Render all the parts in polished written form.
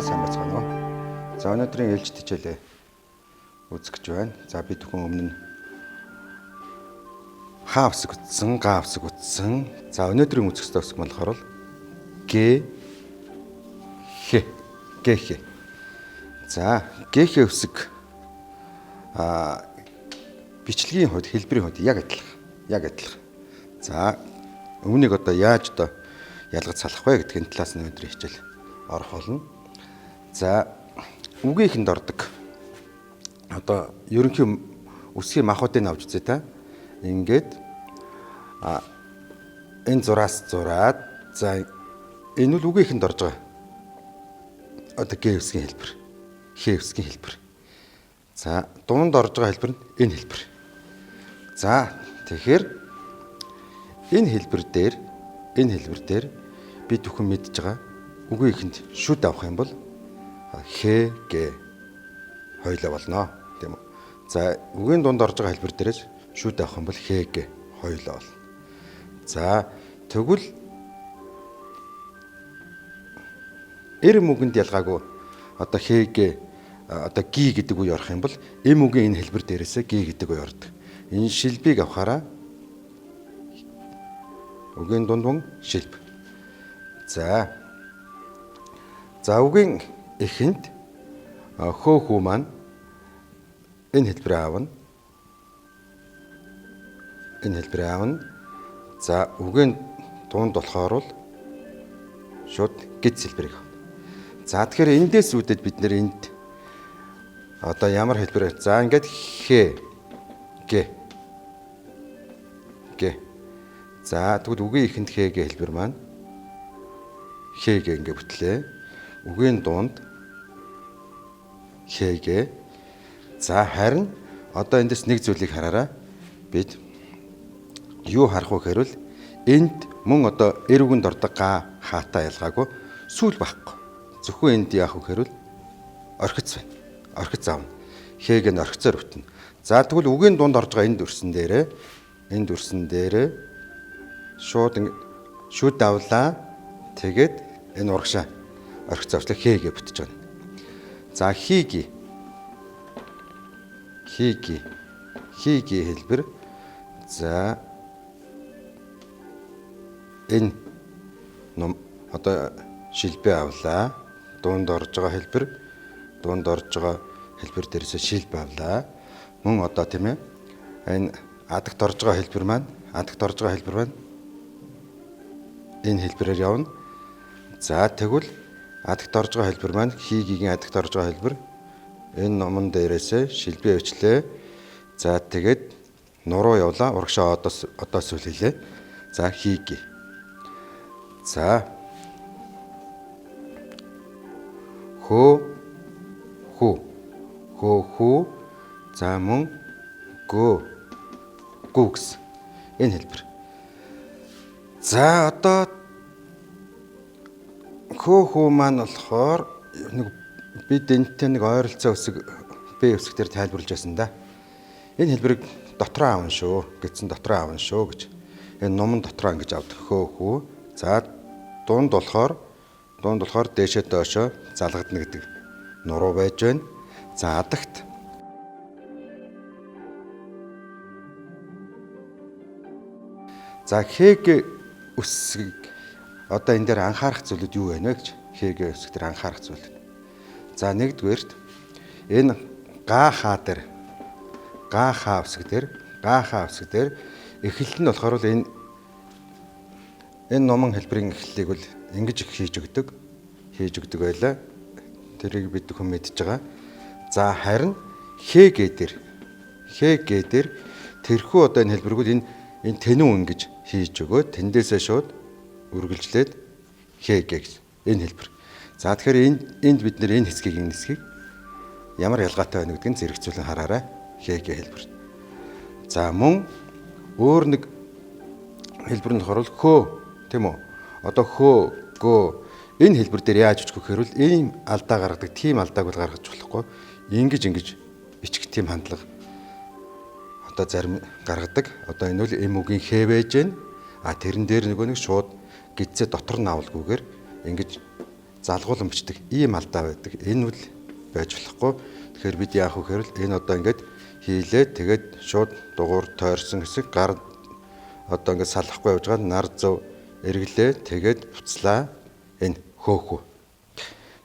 сайн бацгаана уу. За өнөөдрийн ээлжид хичээлээ үзэх гэж байна. За бид бүхэн өмнө нь хаа үсэг утсан, га үсэг утсан. За өнөөдрийн үзэх ёстой үсэг болохоор г х г х. За г х үсэг бичлэгийн хувьд, хэлбэрийн хувьд яг адилхан. За өмнөнийг одоо яаж ялгаж салах вэ гэдгийн талаас нь өнөөдрийн хичээл орох болно. За үгийнхэнд ордог. Одоо ерөнхий үсгийн махуудыг авч үзье та. Ингээд энэ зураас зураад за энэ бол үгийнхэнд орж байгаа. Одоо г үсгийн хэлбэр, х үсгийн хэлбэр. За дунд орж байгаа хэлбэр нь энэ хэлбэр. За тэгэхээр энэ хэлбэр дээр бид бүхэн мэдж байгаа үгийнхэнд шүд авах юм бол х г хоёлоо болно тийм үү. За үгийн дунд орж байгаа хэлбэр дээрээс шүд авах юм бол х г хоёлоо болно. За тэгвэл эрэм үгэнд ялгаагүй одоо х г одоо ги гэдэг үе орох юм бол эм үгийн энэ хэлбэр дээрээсээ ги гэдэг үе ордог. Энэ шилбийг авахаараа үгийн дунд шилб. За үгийн эхэнд хөөхүү маань энэ хэлбэрээ аавна. За үгийн дунд болохоор бол шууд гиз хэлбэрийг авна. За тэгэхээр эндээс үүдээд бид нэр энд одоо ямар хэлбэр. За ингээд х г. За тэгвэл үгийн эхэнд х г хэлбэр маань х г ингээд бүтлээ. Үгийн дунд х г. За харин одоо эндээс нэг зүйлийг хараарай. Бид юу харах вэ гэхээр энд мөн одоо эр үгэнд ордог га хаатай ялгаагүй сүүл байхгүй. Зөвхөн энд яах вэ гэхээр орхиц байна. Орхиц аавна. Х г нь орхицоор бүтнэ. За тэгвэл үгийн дунд орж байгаа энэ дүрсэн дээрээ шүд давлаа. Тэгээд энэ урагшаа орхицоор х г бүтэж байна. За хий хэлбэр. За энэ одоо шилбээ авлаа. Дунд орж байгаа хэлбэр дээрээс шилб авлаа. Мөн одоо тийм ээ энэ адагт орж байгаа хэлбэр маань энэ хэлбэрээр явна. За тэгвэл адагт орж байгаа хэлбэр маань хийгийн адагт орж байгаа хэлбэр энэ номон дээрээс шилбээ өчлөө. За тэгээд нуруу явлаа. Урагшаа одоо сүл хийлээ. За хийги. За хөө. За мөн гүгс энэ хэлбэр. За одоо хөө маань болохоор нэг бид энэтэй нэг ойролцоо үсэг б үсгээр тайлбарлаж байсан да. Энэ хэлбэрийг дотроо аавна шүү гэж. Энэ номон дотроо ингэж авдаг хөө. За дунд болохоор дээшээ доошоо залгадна гэдэг нуруу байж байна. За адагт за хэг үсгийг одоо энэ дээр анхаарах зүйлүүд юу вэ гэж хэг үсэг дээр анхаарах зүйл. За нэгдүгээрт энэ га хаа үсэг дээр эхлэл нь болохоор энэ номон хэлбэрийн эхлэлийг бол ингэж хийж өгдөг байлаа. Тэрийг бид бүхэн мэдж байгаа. За харин х г дээр тэрхүү одоо энэ хэлбэрийг бол энэ тэнүү ингэж хийж өгөөд тэндээсээ шууд үргэлжлээд х г гэж энэ хэлбэр. За тэгэхээр энд бид нэр энэ хэсгийг ямар ялгаатай байна гэдгийг зэрэгцүүлэн хараарай. х г хэлбэр. За мөн өөр нэг хэлбэр нь болохоор хөө тийм үү? Одоо хөө энэ хэлбэр дээр яаж бичих вэ гэхээр ийм алдаа гаргадаг. Тийм алдааг бол гаргаж болохгүй. Ингэж бичих тийм хандлага одоо зарим гаргадаг. Одоо энэ бол эм үгийн х байж гэн. Тэрэн дээр нэг шууд гидсээ дотор нь авалгүйгээр ингэж залгуулan бичдэг ийм алдаа байдаг. Энэ үл байж болохгүй. Тэгэхээр бид яах вэ гэхээр энэ одоо ингээд хийлээ. Тэгээд шууд дугуур тойрсон хэсэг гар одоо ингээд салахгүй явж байгаа нар зов эргэлээ. Тэгээд буцлаа. Энэ хөөхүү.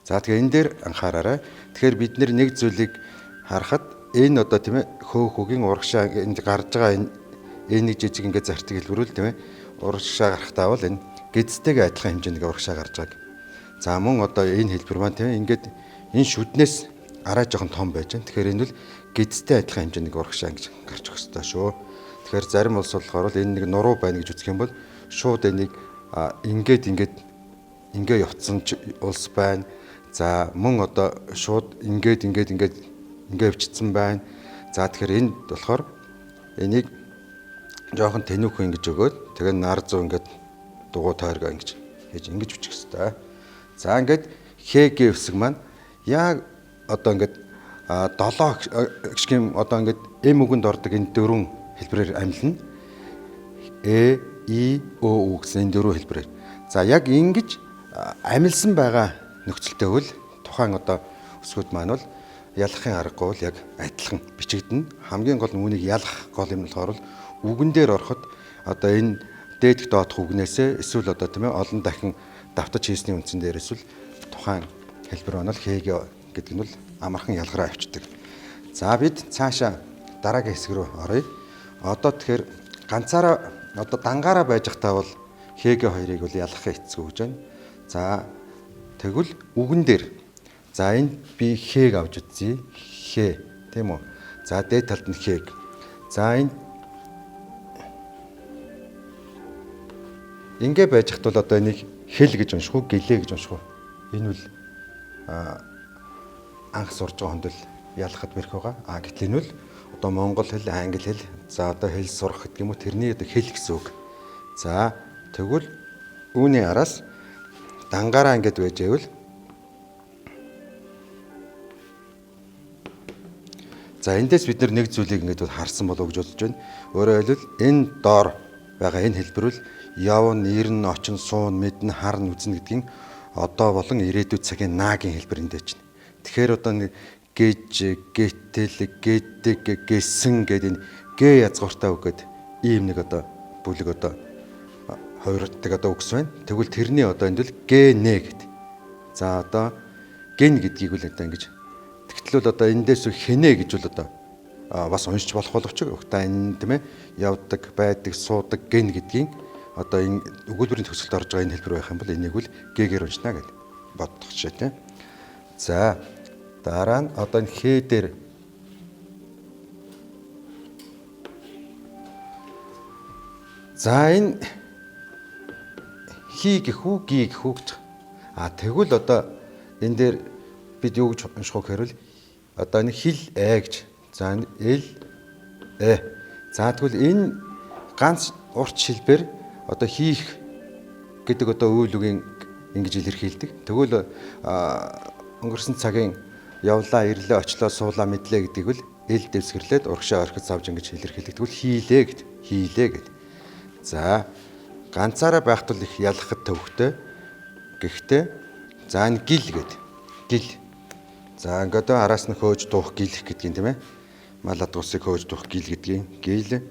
За тэгээ энэ дээр анхаараарай. Тэгэхээр бид нэг зүйлийг харахад энэ одоо тийм ээ хөөхөгийн урагшаа энд гарч байгаа энэ нэг жижиг ингээд зартыг хэлбэрүүл тийм ээ урагшаа гарахтаа бол энэ гэцтэйгээ адилхан хэмжээний урагшаа гарч байгааг. За мөн одоо энэ хэлбэр маань тийм ээ ингээд энэ шүднээс арай жоохон том байж байна. Тэгэхээр энэ бол гэцтэй адилхан хэмжээний урагшаа ингэж гарч өгөх ёстой шүү. Тэгэхээр зарим улс болохоор энэ нэг нуруу байна гэж үзэх юм бол шууд энийг ингээ явцсан улс байна. За мөн одоо шууд ингээ өвчтсөн байна. За тэгэхээр энд болохоор энийг жоохон тэнүүхэн ингэж өгөөд тэгээ нар зүү ингээд дугуй тойргоо ингэж ингэж үчих хэвээр. За ингээд хээгээ хэсэг маань яг одоо ингээд 7 гişгэн одоо ингээд эм үгэнд ордог энэ дөрвөн хэлбэрээр амилна. Э, И, О, У гэсэн энэ дөрвөн хэлбэрээр. За яг ингэж амилсан байгаа нөхцөлтэй бол тухайн одоо өсгүүд маань бол ялахын аргагүй бол яг адилхан бичигдэнэ. Хамгийн гол нь үүнийг ялах гол юм болохоор үгэн дээр ороход одоо энэ дээдх доодох үгнээсээ эсвэл одоо тийм ээ олон дахин давтаж хийсний үндсэн дээр эсвэл тухайн хэлбэр маань л хээгээ гэдэг нь бол амархан ялгараа авчдаг. За бид цаашаа дараагийн хэсэг рүү оръё. Одоо тэгэхээр ганцаараа одоо дангаараа байж захтаа бол хээгээ хоёрыг бол ялахын эцэг өгж байна. За тэгвэл үгэн дээр за энд би хээг авч үзье. Хээ тийм үү? За дээд талд нь хээг. За энэ ингээ байж хат бол одоо энийг хэл гэж унших уу, гэлээ гэж унших уу? Энэ бол анх сурж байгаа хүнд л ялахад бэрх байгаа. Гэтэл энэ бол одоо монгол хэл, англи хэл, за одоо хэл сурах гэдэг юм уу тэрний одоо хэл гэсэн үг. За тэгвэл үүний араас дангаараа ингэж байж байвал за эндээс бид нэг зүйлийг ингэж харсан болов гэж бодож байна. Өөрөөр хэлбэл энэ доор байгаа энэ хэлбэрүүл явна, ирнэ, очно, суун, мэднэ, харна, үзнэ гэдгийг одоо болон ирээдүйд цагийн наагийн хэлбэр эндэж байна. Тэгэхээр одоо нэг гэж, гэтэл, гэдэг, гэсэн гэдэг энэ гэ язгууртаа үг гэдэг ийм нэг одоо бүлэг одоо хоёрдаг одоо үгс байна. Тэгвэл тэрний одоо энд бол гэнэ гэдэг. За одоо гэн гэдгийг үл одоо ингэж тэгтэл бол одоо эндээс хэнэ гэж бол одоо бас уншиж болох боловч та энэ тийм ээ явдаг, байдаг, суудаг гэн гэдгийг одоо энэ өгүүлбэрийн төгсөлд орж байгаа энэ хэлбэр байх юм бол энийг үл гээгээр уншина гэж боддог жишээ тийм. За дараа нь одоо энэ хээ дээр за энэ хий гэх үү, ги гэх үү гэж. Тэгвэл одоо энэ дээр бид юу гэж унших вэ гэхээр одоо энэ хил гэж. За энэ л За тэгвэл энэ ганц урт шилбэр одоо хийх гэдэг одоо үйл үгийн ингэж илэрхийлдэг. Тэгвэл өнгөрсөн цагийн явлаа, ирлээ, очлоо, суулаа, мэдлээ гэдгийг л эл дэвсгэрлээд урагшаа орхиж завж ингэж илэрхийлдэг. Тэгвэл хийлээ гэд. Хийлээ гэд. За ганцаараа байхад л их ялахад төвхтэй. Гэхдээ за энэ гил гэд. Гил. За ингээд араас нь хөөж дуух гилэх гэдгийг тийм ээ. Малад усыг хөөж дуух гил гэдгийг. Гил.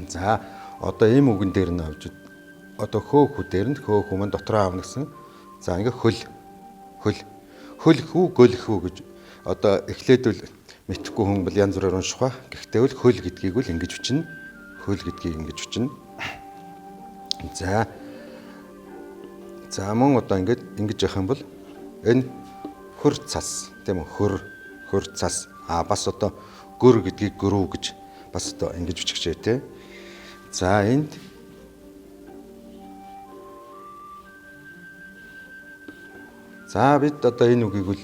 За одоо ийм үгэн дээр нь авч одоо хөөхүү дээр нь хөөхүү мөн дотроо аавна гэсэн. За ингээ хөл хүү гөлхүү гэж одоо эхлээдвэл мэдхгүй хүн бол янз бүрээр унших ба. Гэхдээ бол хөл гэдгийг л ингэж бичнэ. Хөл гэдгийг ингэж бичнэ. За мөн одоо ингэж явах юм бол энэ хөр цас тийм үү хөр цас бас одоо гөр гэдгийг гөрүү гэж бас одоо ингэж бичихжээ те. За энд за бид одоо энэ үгийг л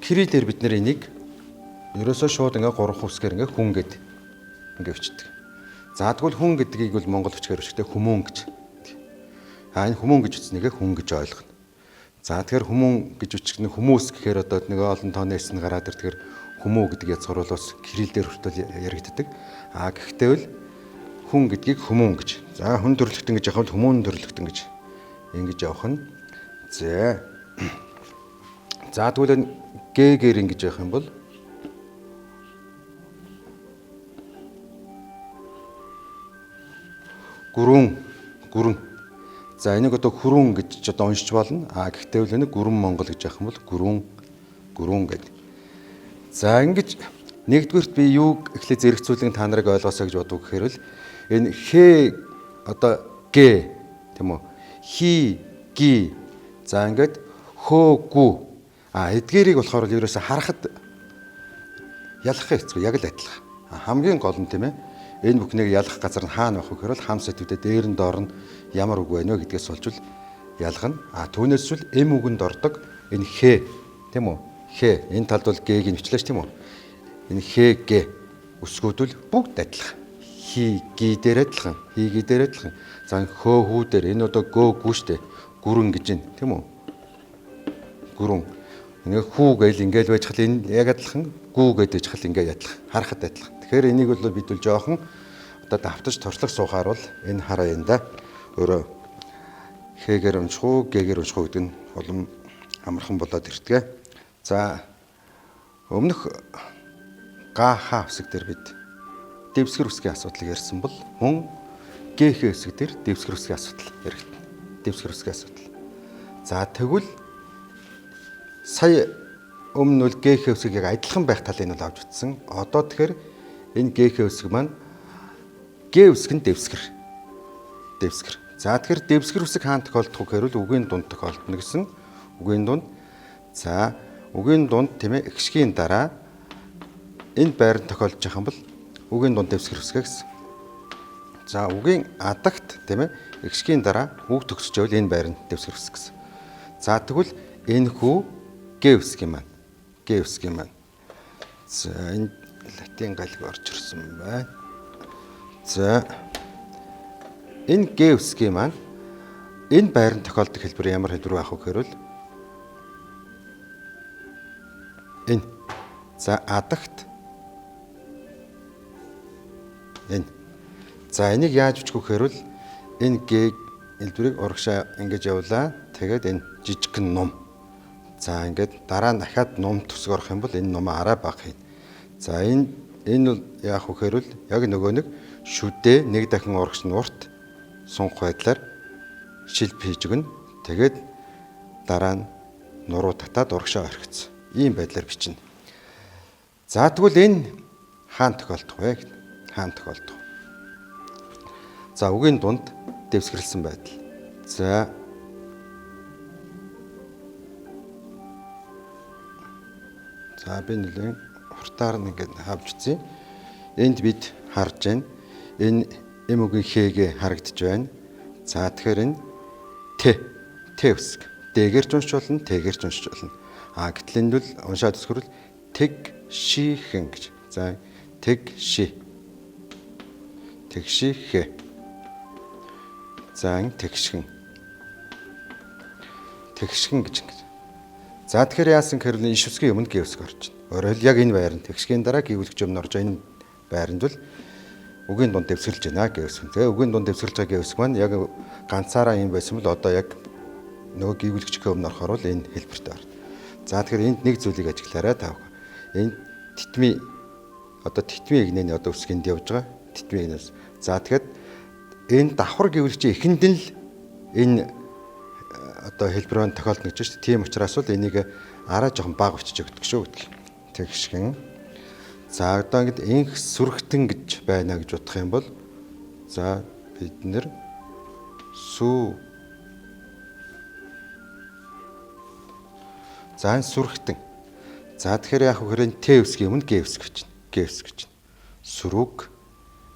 кириллээр бид нэр энийг ерөөсөө шууд ингээ 3 хувьсгээр ингээ хүн гэд ингээ өчтдөг. За тэгвэл хүн гэдгийг бол монгол өчгөр өчтдөө хүмүүн гэж. Энэ хүмүүн гэж үзнэгээ хүн гэж ойлгоно. За тэгэхээр хүмүүн гэж үчгнэ хүмүүс гэхээр одоо нэг олон тооноос нь гараад тэгэхээр хүмүү гэдэг язгуур бол бас кириллээр хүртэл яригддаг. Гэхдээ л хүн гэдгийг хүмүүн гэж. За хүн төрлөختөн гэж явах бол хүмүүн төрлөختөн гэж ингэж явах нь. За тэгвэл гээр ингэж явах юм бол гүрэн. За энийг одоо хүрүүн гэж одоо уншиж болно. Гэхдээ үл энийг гүрэн Монгол гэж явах юм бол гүрүүн гэдэг. За ингэж нэгдүгürt би юу эхлээ зэрэгцүүлэн та нарыг ойлгосоо гэж бодов гэхээр л энэ хэ одоо гэ тийм үү? Хи ги. За ингээд хөө гү. Эдгээрийг болохоор ерөөсө харахад ялахын хэцүү яг л адилхан. Хамгийн гол нь тийм ээ. Энэ бүхнийг ялах газар нь хаана байх вэ гэхээр хам сэтгүүдээ дээр нь доор нь ямар үг байна вэ гэдгээс болж ялгана. Түүнээс л эм үгэнд ордог энэ хэ тийм үү? Хэ энэ талд бол г-ийг нь бичлээш тийм үү? Энэ хэ гэ өсгүүд бол бүгд адилхан. Хи ги дээр адилхан, хи ги дээр адилхан. За хөө хүү дээр энэ одоо гөө гүү штэ. Гүрэн гэж байна тийм үү? Гүрэн. Ингээ хүү гээл ингээл байж хал энэ яг адилхан, гүү гэдэг хал ингээ адилхан. Харахад адилхан. Тэгэхээр энийг бол бид бол жоохон одоо давтаж туршлах суухаар бол энэ хараа энэ да. Өөрөө хэгээр унших уу, гээгээр унших уу гэдэг нь улам амархан болоод ирдэг. За өмнөх га-ха хэсэг дээр бид дэвсгэр үсгийн асуудлыг ярьсан бол мөн гээ-хэ хэсэг дээр дэвсгэр үсгийн асуудал яригдана. Дэвсгэр үсгийн асуудал. За тэгвэл сая өмнө нь гээ-хэ хэсэг яг адилхан байх талыг нь авч утсан. Одоо тэгэхээр энэ гээ-хэ хэсэг маань гээ үсэг нь дэвсгэр. За тэгэхээр дэвсгэр үсэг хаана тохиолдох вэ гэхээр үгийн дунд тохиолдно гэсэн. Үгийн дунд. За үгийн дунд тийм ээ ихшгийн дараа энэ байранд тохиолдож байгаа юм бол үгийн дунд дэвсгэр үсгэ гэсэн. За үгийн адагт тийм ээ ихшгийн дараа үг төгсөж байвал энэ байранд дэвсгэр үсэг гэсэн. За тэгвэл энэ хүү гээ үсгийн маань. За энэ латин галиг орж ирсэн байна. За энэ гээ үсгийн маань энэ байранд тохиолдох хэлбэр ямар хэлбэр байх вэ гэхээр энэ. За адагт энэ. За энийг яаж бичих вэ гэхээр энэ гээ хэлбэрийг урагшаа ингэж явуулаа. Тэгээд энэ жижигхэн ном. За ингээд дараа нь дахиад ном төсөг орох юм бол энэ ном арай бага хийн. За энэ бол яах вэ гэхээр яг нөгөө нэг шүдээ нэг дахин урагш нь урт сунгах байдлаар шилб хийж өгнө. Тэгээд дараа нь нуруу татаад урагшаа орхиц. Ийм байдлаар бичнэ. За тэгвэл энэ хаана тохиолдох вэ? Хаана тохиолдох? За үгийн дунд дэвсгэрлсэн байдал. За би нэлээд хурдаар нэгээд хавж үзье. Энд бид харж байна. Энэ эм үгийн хэгээ харагдаж байна. За тэгэхээр энэ т үсэг. Дээгэр ч уншиж болно, тэгээр ч уншиж болно. Гэтэл энэ бол уншаад өсгөрөл тэг шихэн гэж. За тэг ши. Тэгшихэ. За тэгшхэн. Тэгшхэн гэж ингэ. За тэгэхээр яасан гэхээр иш үсгийн өмнө гээ үсэг орж байна. Өөрөөр яг энэ байранд тэгшгийн дараа гівүүлэгч өмнө орж энэ байранд бол үгийн дунд дэвсгэрлж байна гээ үсэг. Тэгээ үгийн дунд дэвсгэрлж байгаа гээ үсэг маань яг ганцаараа юм байсан бол одоо яг нөгөө гівүүлэгч өмнө орохоор бол энэ хэлбэртэй орно. За тэгэхээр энд нэг зүйлийг ажиглаарай таах. Энэ титми игнэний одоо үсгэнд явж байгаа. Титми игнээс. За тэгэхээр энэ давхар гівүүлэгчийн эхэнд нь л энэ одоо хэлбэр маань тохиолдно гэж шүү дээ. Тийм учраас бол энийг арай жоохон бага бичиж өгдөг шүү гэдэг. Тэгшгэн. За одоо ингэдэ инх сүрхтэн гэж байна гэж бодох юм бол за бид нэр сүү. За энэ сүрхтэн. За тэгэхээр яг хөрөн т үсгийн өмнө г үсэг гэж байна. Г үсэг гэж. Сүрүг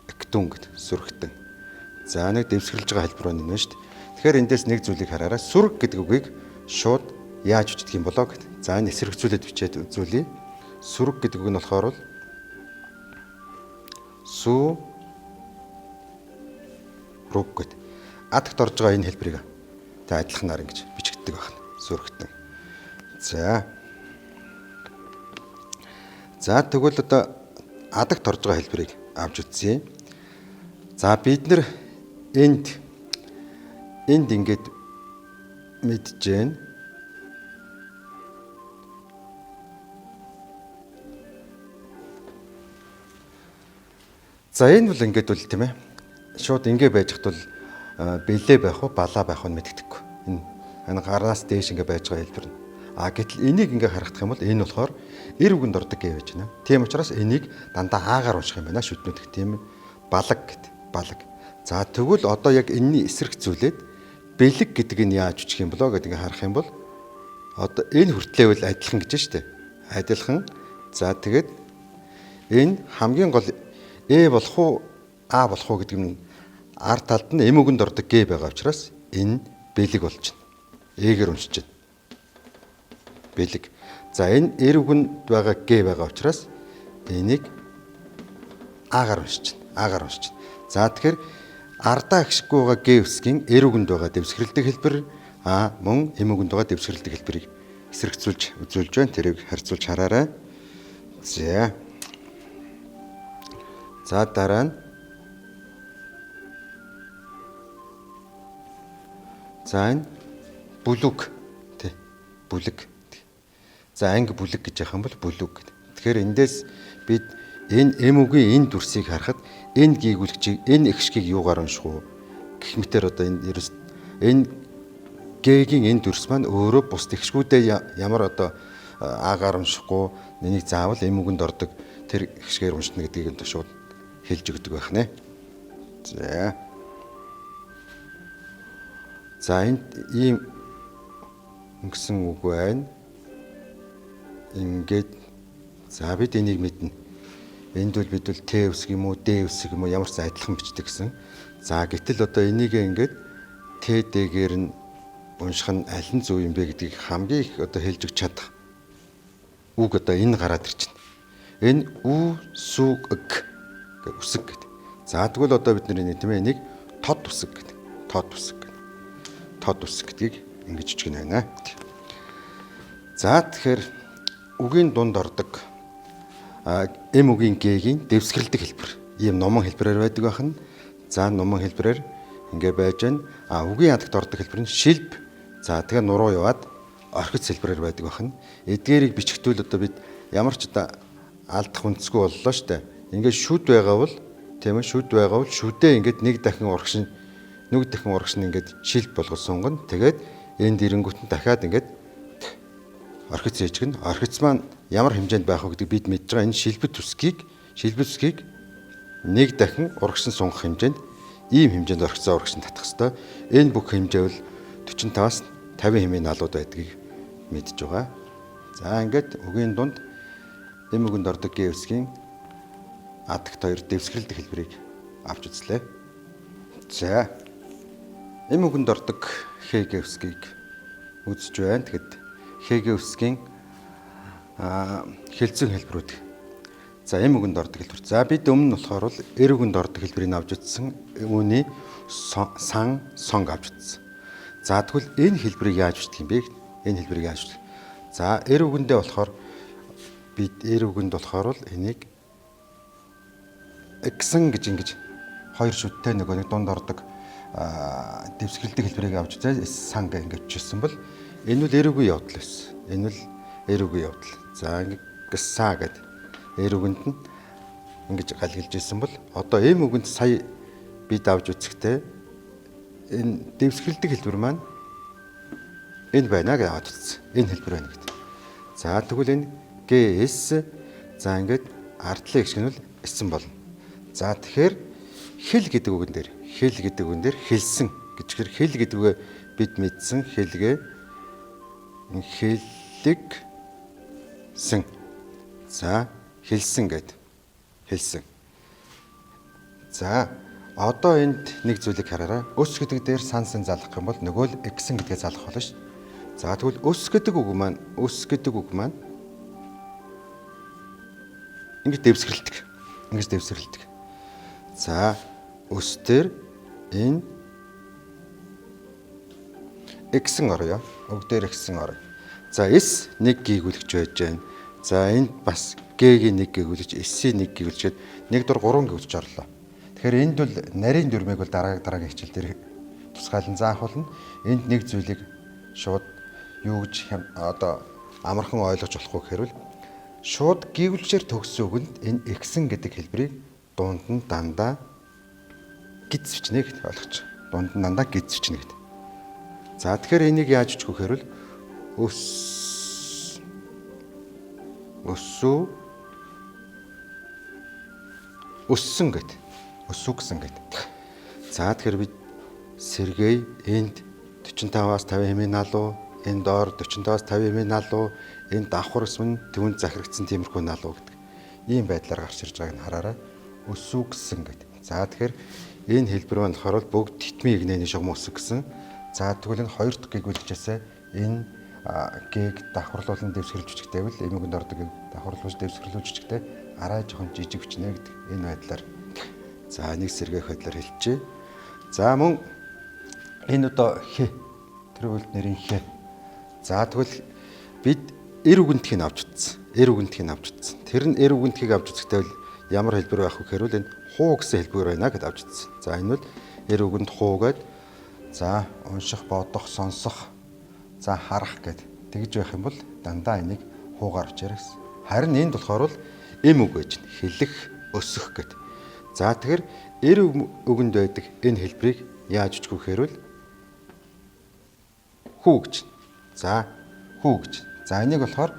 эктүн гэдэг сүрхтэн. За нэг дэвсгэрлж байгаа хэлбэр байна шүү дээ. Тэгэхээр эндээс нэг зүйлийг хараарай. Сүрг гэдэг үгийг шууд яаж бичдэг юм болоо гэдэг. За энэ эсрэгцүүлээд бичээд үзүүлье. Сүрг гэдэг үг нь болохоор сүү руг гэдэг. Адагт орж байгаа энэ хэлбэрийг та адилханаар ингэж бичигддэг байна. Сүргтэн. За тэгвэл одоо адагт орж байгаа хэлбэрийг авч үзье. За бид нар энд ингээд мэдж байна. За энэ бол ингээд бол тийм ээ. Шууд ингэ байж хат бол бэлээ байх уу, балаа байх уу мэддэхгүй. Энэ гараас дээш ингэ байж байгаа хэлбэр нь. Гэтэл энийг ингэ харагдах юм бол энэ болохоор эр үгэнд ордог гэж байна. Тийм учраас энийг дандаа аагаар унших юм байна шүтнүүдх тийм балаг гэдэг. Балаг. За тэгвэл одоо яг энэний эсрэг зүйлээд бэлэг гэдэг нь яаж үчих юм болоо гэдэг ингэ харах юм бол одоо энэ хүртлээвэл адилхан гэж штэ. Адилхан. За тэгээд энэ хамгийн гол болох уу А болох уу гэдэг нь ард талд нь эм үгэнд ордог Г байгаа учраас энэ бэлэг болж байна. Эгээр уншиж байна. Бэлэг. За энэ эр үгэнд байгаа Г байгаа учраас энийг Агаар уншиж байна. Агаар уншиж байна. За тэгэхээр ардаа гიშгүй байгаа Г үсгийн эр үгэнд байгаа дэвсгэрэлдэг хэлбэр А мөн эм үгэнд байгаа дэвсгэрэлдэг хэлбэрийг эсрэгцүүлж үзүүлж байна. Тэрийг харьцуулж хараарай. За дараа нь за энэ бүлэг тий бүлэг. За анги бүлэг гэж яах юм бол бүлэг. Тэгэхээр эндээс бид энэ эм үгийн энэ дүрсийг харахад энэ гийгүүлэгчийг энэ ихшгийг юугаар унших уу гэх мэтэр одоо энэ Г-гийн энэ дүрс маань өөрөө бус ихшгүүдээ ямар одоо агаар уншихгүй энийг заавал эм үгэнд ордог тэр ихшгээр уншина гэдгийг энэ шууд хэлж өгдөг байх нэ. За энд ийм ингэсэн үг байна. Ингээд за бид энийг мэднэ. Энд бол бид бол Т үсэг юм уу, Д үсэг юм уу ямар ч адилхан бичдэг гэсэн. За гэтэл одоо энийг ингээд Т Д-гээр нь унших нь аль нь зөв юм бэ гэдгийг хамгийн их одоо хэлж өгч чадах. Үг одоо энэ гараад ирчихнэ. Энэ үсүг үсэг гэдэг. За тэгвэл одоо бид нар тийм ээ энийг тод үсэг гэдэг. Тод үсэг. Тод үсэг гэдгийг ингэж бичгэн байна. За тэгэхээр үгийн дунд ордог эм үгийн Г-гийн дэвсгэрэлдэг хэлбэр. Ийм номон хэлбэрээр байдаг байна. За номон хэлбэрээр ингэ байж байна. Үгийн ядагт ордог хэлбэр нь шилб. За тэгээ нуруу яваад орхиц хэлбэрээр байдаг байна. Эдгээрийг бичгтүүл одоо бид ямар ч одоо алдах үндэсгүй боллоо штэ. Ингээд шүд байгаа бол тийм ээ шүд байгаа бол шүдээ ингээд нэг дахин урагш нь ингээд шилб болгож сунгана. Тэгээд энэ дэрэнгүүт нь дахиад ингээд орхиц ээжгэн. Орхиц маань ямар хэмжээнд байх вэ гэдэг бид мэдж байгаа. Энэ шилбэт үсгийг нэг дахин урагш нь сунгах хэмжээнд ийм хэмжээнд орхицоо урагш нь татах хэвээр. Энэ бүх хэмжээ бол 45-аас 50 хэмжээний налууд байдгийг мэдж байгаа. За ингээд үгийн дунд эм үгэнд ордог Г үсгийн адагт хоёр дэвсгэрэлдэг хэлбэрийг авч үзлээ. За эм үгэнд ордог Х Г үсгийг үзэж байна. Тэгэхэд Х Г үсгийн хэлцэн хэлбэрүүд. За эм үгэнд ордог хэлбэр. За бид өмнө нь болохоор бол эр үгэнд ордог хэлбэрийг авч үзсэн. Үүний сан сонг авч үзсэн. За тэгвэл энэ хэлбэрийг яаж бичдэг юм бэ? Энэ хэлбэрийг яаж бичдэг? За эр үгэндээ болохоор бид эр үгэнд болохоор бол энийг эксэн гэж ингэж хоёр шүттэй нэг дунд ордог дэвсгэрэлдэг хэлбэрийг авч үзээ сан гэж ингэж бичсэн бол энэ бол эр үгийн явдал байсан. Энэ бол эр үгийн явдал. За гиса гэдэг эр үгэнд нь ингэж галгилж ирсэн бол одоо эм үгэнд сая бид авч үзэхдээ энэ дэвсгэрэлдэг хэлбэр маань энэ байна гэж аваад үзсэн. Энэ хэлбэр байна гэдэг. За тэгвэл энэ ГС за ингээд ардлын гişг нь бол эссэн болно. За тэгэхээр хэл гэдэг үгэн дээр хэлсэн гэжгээр хэл гэдгээ бид мэдсэн хэлгээ хэллэгсэн. За хэлсэн гэд хэлсэн. За одоо энд нэг зүйлийг хараарай. Өс гэдэг дээр сансан залгах юм бол нөгөө л эксэн гэдгээ залгах болно шүү. За тэгвэл өс гэдэг үг маань ингэж дэвсгэрэлдэг. За өс дээр энэ эксэн орё. Үг дээр эксэн орё. За с нэг гийгүүлэгч байж байна. За энд бас г-гийн нэг гийгүүлэгч, с-ийн нэг гийгүүлэгчгээд нэг дур 3 гийгүүлж орлоо. Тэгэхээр энд бол нарийн дүрмийг бол дараагийн хичээл дээр тусгайлан заахуулна. Энд нэг зүйлийг шууд юу гэж одоо амархан ойлгож болохгүй гэхээр бол шууд гівлжээр төгссөн үгэнд энэ эксэн гэдэг хэлбэрийг дунд нь дандаа гиз бичнэ гэж ойлгож байна. Дунд нь дандаа гиз бичнэ гэдэг. За тэгэхээр энийг яаж бичих вэ гэхээр бол өссөн гэдэг. Өсүү гэсэн гэдэг. За тэгэхээр бид сэргээе энд 45-аас 50 хэмээн налуу, энэ доор 45-аас 50 хэмээн налуу, энэ давхар гэсэн түүнд захирагдсан тиймэрхүү налуу гэдэг. Ийм байдлаар гарч ирж байгааг нь хараарай. Өсүү гэсэн гэдэг. За тэгэхээр энэ хэлбэр маань болохоор бүгд титмийн игнэний шугам өсөг гэсэн. За тэгвэл энэ хоёр дахь гэгүүлэгчээсээ энэ гийг давхарлуулан дэвсгэрэлж бичгтэй бол эмүүгэнд ордог давхарлуулж дэвсгэрлүүлж бичгтэй арай жоохон жижиг бичнэ гэдэг энэ байдлаар. За нэг сэргээх байдлаар хэлчихье. За мөн энэ одоо х тэр үлд нэрийн х. За тэгвэл бид эр үгэнтхийг авч утсан. Эр үгэнтхийг авч утсан. Тэр нь эр үгэнтхийг авч үзэхдээ бол ямар хэлбэр байх вэ гэхээр бол энэ хуу гэсэн хэлбэр байна гэдээ авч утсан. За энэ бол эр үгэнд хуу гэдэг. За унших, бодох, сонсох, за харах гэд тэгж байх юм бол дандаа энийг хуугаар авчаарай гэсэн. Харин энд болохоор бол эм үг гэж хэлэх, өсөх гэд. За тэгэхээр эр үгэнд байдаг энэ хэлбэрийг яаж үчих вэ гэхээр бол хүү гэж. За хүү гэж. За энийг болохоор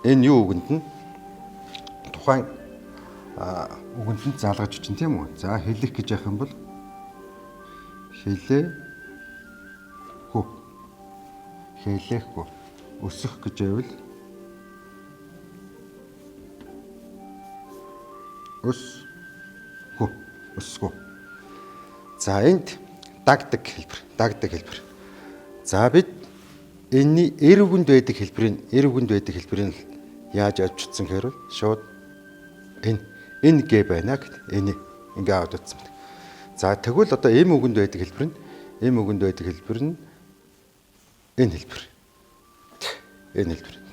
энэ юу үгэнд нь тухайн үгэнд нь залгаж үчин тийм үү? За хэлэх гэж явах юм бол хэлээ хүү. Хэлэхгүй. Өсөх гэж байвал өсгөө. Өсгөө. За энд дагдаг хэлбэр. За бид энэний эр үгэнд байдаг хэлбэрийн яаж авч утсан гэхээр шууд энэ г байна гэд энэ ингээ аваад утсан. За тэгвэл одоо эм үгэнд байдаг хэлбэр нь энэ хэлбэр.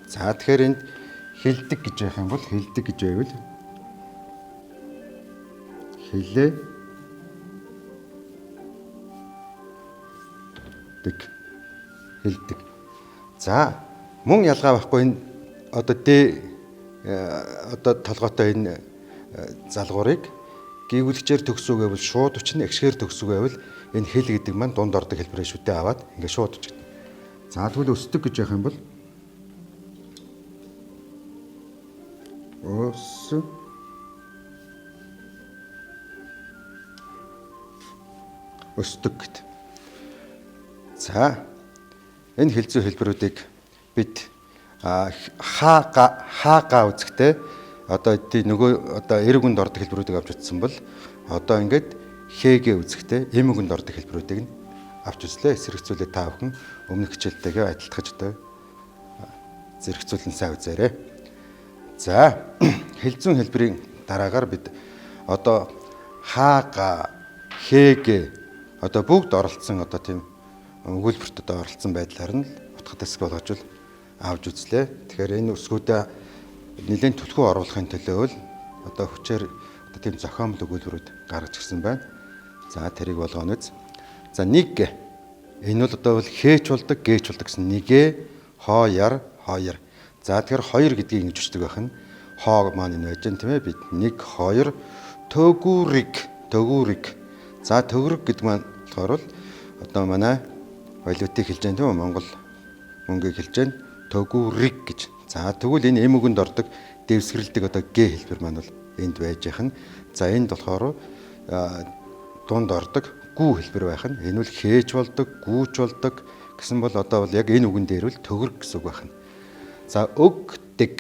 За тэгэхээр энд хэлдэг гэж байх юм бол хэлээ хэлдэг. За мөн ялгаа байхгүй энэ одоо толгойтой энэ залгуурыг гівлэгчээр төгсөө гэвэл шууд өчнө, эксгээр төгсөө гэвэл энэ хэл гэдэг маань дунд ордог хэлбэрээ шүтээ аваад ингээ шууд үчигдэ. За тэгвэл өсдөг гэж явах юм бол өсдөг гэд. За энэ хэлцүү хэлбэрүүдийг бид хаагаа үзэхдээ одоо нөгөө одоо эр үгэнд ордог хэлбэрүүдийг авч утсан бол одоо ингээд хэгээ үзэхдээ эм үгэнд ордог хэлбэрүүдийг нь авч үзлээ. Эсрэгцүүлээ та бүхэн өмнөх хичээлтэйгээ адилтгаж одоо зэрэгцүүлэн сайн үзээрэй. За хэлцүүн хэлбэрийн дараагаар бид одоо хаага, хэгээ одоо бүгд оролцсон одоо тийм өгүүлбэрт одоо оролцсон байдлаар нь утгад хэсэг болгож авч үзлээ. Тэгэхээр энэ өсгүүдээ нэлээд түлхүү оруулахын төлөө л одоо хүчээр одоо тийм зохиомл өгүүлбэрүүд гаргаж ирсэн байна. За тэрийг болгоно үз. За нэг энэ бол одоо бол хээч болдог, гээч болдог гэсэн нэгэ, хоёр. За тэгэхээр хоёр гэдгийг ингэж үчдэг байх нь хоо маань энэ байж гэн тийм ээ бид 1 2 төгүүрэг. За төгөрөг гэдэг маань болохоор бол одоо манай валютыг хэлж гэн тийм үү Монгол мөнгийг хэлж гэн төгүүрэг гэж. За тэгвэл энэ эм үгэнд ордог дэвсгэрэлдэг одоо г хэлбэр маань бол энд байж яах нь. За энд болохоор дунд ордог гүү хэлбэр байх нь. Энэ бол хээж болдог, гүүч болдог гэсэн бол одоо бол яг энэ үгэн дээр бол төгөрг гэсэн үг байх нь. За өгдөг.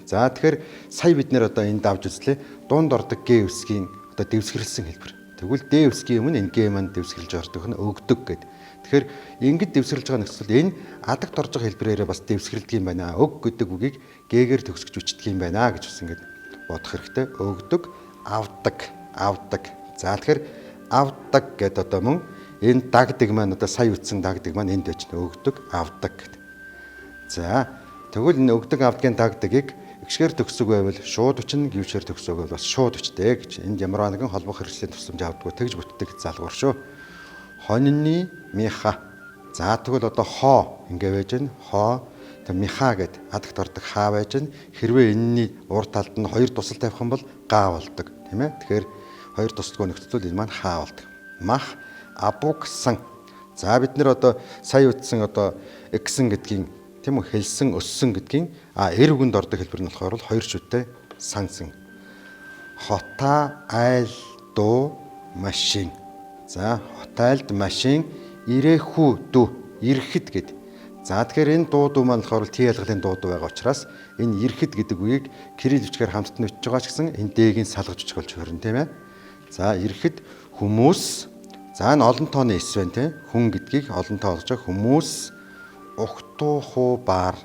За тэгэхээр сая бид нэр одоо энд давж үзлээ. Дунд ордог г үсгийн одоо дэвсгэрэлсэн хэлбэр. Тэгвэл д үсгийн өмнө энэ г маань дэвсгэрэлж ордог нь өгдөг гэдэг. Тэгэхээр ингэж дэвсгэрэлж байгаа нөхцөл энэ адагт орж байгаа хэлбэрээрээ бас дэвсгэрэлдэг юм байна. Өг гэдэг үгийг г-гээр төгсгөж үчдэг юм байна гэж бас ингэж бодох хэрэгтэй. Өгдөг, авдаг. За тэгэхээр авдаг гэдэг одоо мөн энэ дагдаг маань одоо сая үтсэн дагдаг маань энд байж өгдөг, авдаг гэдэг. За тэгвэл энэ өгдөг авдгийн дагдгийг Игшгээр төгсөг байвал шууд өчнө, гівчээр төгсөг бол бас шууд өчтэй гэж. Энд ямар нэгэн холбох хэрэгслийн тусламж авдаггүй тэгж бүтдэг залгуур шүү. Хонины миха. За тэгвэл одоо хоо ингээ байж гэн хоо тэг миха гэд адагт ордог хаа байж гэн. Хэрвээ энэний урд талд нь хоёр тусал тавих юм бол га болдог тийм ээ. Тэгэхээр хоёр тусалгүй нөхцөл энэ маань хаа болдог. Мах абуксан. За бид нэр одоо сая үтсэн одоо эксэн гэдгийн тийм үү хэлсэн өссөн гэдгийн эр үгэнд ордог хэлбэр нь болохоор хоёр шүттэй сансан. Хота айл дуу машин. За хотайлд машин ирэхүү дүү ирэхэд гэд. За тэгэхээр энэ дуу маань болохоор Т ялгалын дуу байгаа учраас энэ ирэхэд гэдэг үгийг кирилл бичгээр хамтд нь бичиж байгаа ч гэсэн энэ дэгийг салгаж бичих болж хорно тийм ээ. За ирэхэд хүмүүс. За энэ олон тооны эс байна тийм. Хүн гэдгийг олон тоо олж байгаа хүмүүс ухтуухаар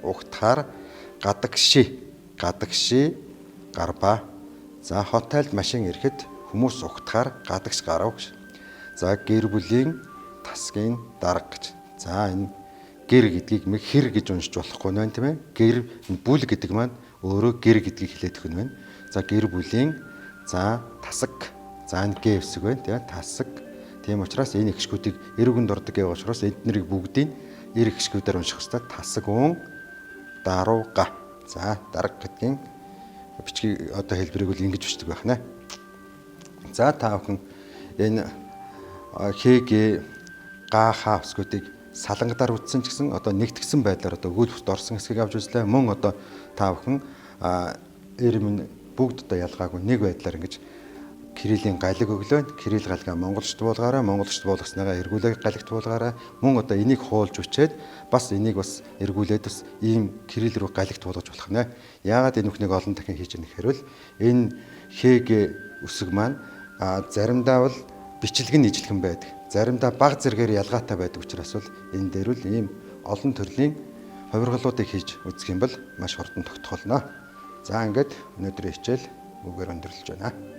угтахаар гадагши гарба. За хотелд машин ирэхэд хүмүүс угтахаар гадагш гарав гэж. За гэр бүлийн тасгийн дарга гэж. За энэ гэр гэдгийг мэг хэр гэж уншиж болохгүй нэ тийм ээ. Гэр бүл гэдэг маань өөрөө гэр гэдгийг хэлээд өгнө байна. За гэр бүлийн за тасаг. За энэ г хэсэг байна тийм тасаг. Тийм учраас энэ гişгүүдийг эр үгэнд ордог гэх учраас эднэрийг бүгдийг эр гişгүүдээр унших хэрэгтэй. Тасаг уун дарууга. За дарга гэдгийн бичгийг одоо хэлбэрийг бол ингэж бичдэг байх нэ. За та бүхэн энэ хэг га ха хэсгүүдийг салангадаар үтсэн ч гэсэн одоо нэгтгсэн байдлаар одоо өгүүл бүт орсон хэсгийг авч үзлээ. Мөн одоо та бүхэн эр минь бүгд одоо ялгаагүй нэг байдлаар ингэж кириллийн галиг өглөө. Кирилл галгаа монголчд буулгаараа, монголчд буулгаснаагаа эргүүлээ галигт буулгаараа. Мөн одоо энийг хуулж өчээд бас энийг бас эргүүлээд бас ийм кирилл рүү галигт буулгаж болох нэ. Яагаад энэ бүхнийг олон дахин хийж яах гэхээр энэ хэг үсэг маань заримдаа бол бичлэг нь ижилхэн байдаг. Заримдаа баг зэргээр ялгаатай байдаг учраас бол энэ дээр л ийм олон төрлийн хувиргалуудыг хийж үзэх юм бол маш хурдан тогтхолно. За ингээд өнөөдрийн хичээл үгээр өндөрлөж байна.